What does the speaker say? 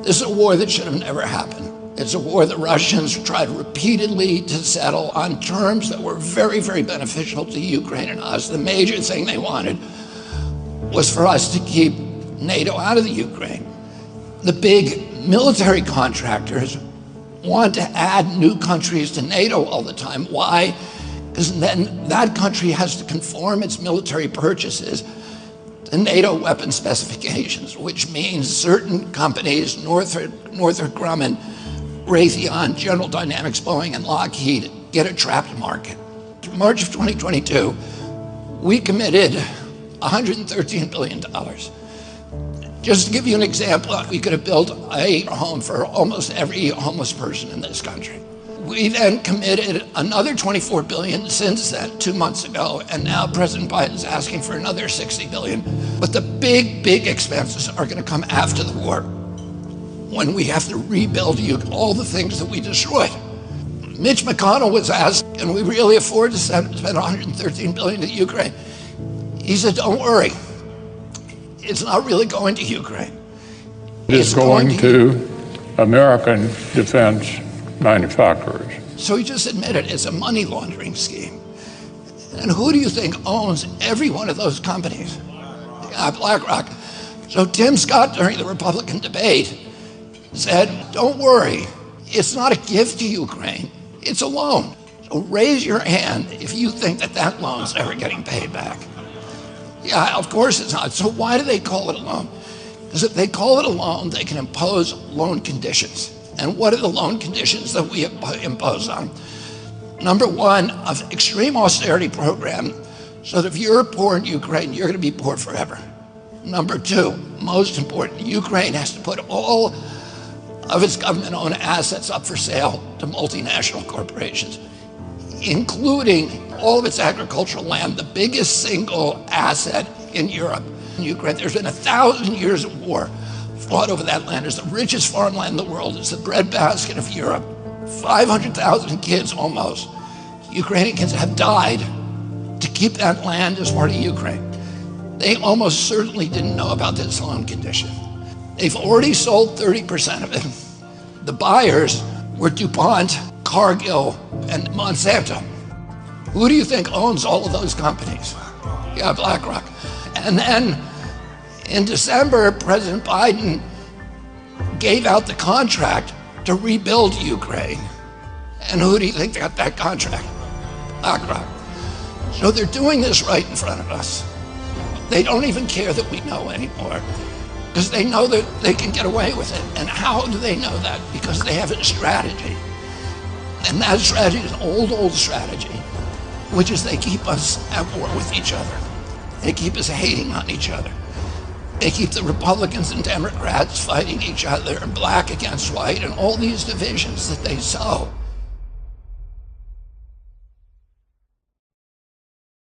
This is a war that should have never happened. It's a war the Russians tried repeatedly to settle on terms that were very, very beneficial to Ukraine and us. The major thing they wanted was for us to keep NATO out of the Ukraine. The big military contractors want to add new countries to NATO all the time. Why? Because then that country has to conform its military purchases to NATO weapon specifications, which means certain companies, Northrop Grumman, Raytheon, General Dynamics, Boeing, and Lockheed, get a trapped market. In March of 2022, we committed $113 billion. Just to give you an example, we could have built a home for almost every homeless person in this country. We then committed another $24 billion since then, 2 months ago, and now President Biden's asking for another $60 billion. But the big, big expenses are going to come after the war, when we have to rebuild all the things that we destroyed. Mitch McConnell was asked, can we really afford to spend $113 billion to Ukraine? He said, don't worry. It's not really going to Ukraine. It's going to American defense manufacturers. So he just admitted it's a money laundering scheme. And who do you think owns every one of those companies? BlackRock. So Tim Scott, during the Republican debate, said, don't worry, it's not a gift to Ukraine, it's a loan. So raise your hand if you think that that loan's ever getting paid back. Yeah, of course it's not. So why do they call it a loan? Because if they call it a loan, they can impose loan conditions. And what are the loan conditions that we impose on? Number one, an extreme austerity program, so that if you're poor in Ukraine, you're going to be poor forever. Number two, most important, Ukraine has to put all of its government-owned assets up for sale to multinational corporations, including all of its agricultural land, the biggest single asset in Europe. In Ukraine, there's been 1,000 years of war fought over that land. It's the richest farmland in the world. It's the breadbasket of Europe. 500,000 kids almost, Ukrainian kids, have died to keep that land as part of Ukraine. They almost certainly didn't know about this loan condition. They've already sold 30% of it. The buyers were DuPont, Cargill, and Monsanto. Who do you think owns all of those companies? Yeah, BlackRock. And then in December, President Biden gave out the contract to rebuild Ukraine. And who do you think got that contract? BlackRock. So they're doing this right in front of us. They don't even care that we know anymore, because they know that they can get away with it. And how do they know that? Because they have a strategy. And that strategy is an old strategy, which is they keep us at war with each other. They keep us hating on each other. They keep the Republicans and Democrats fighting each other, and black against white, and all these divisions that they sow.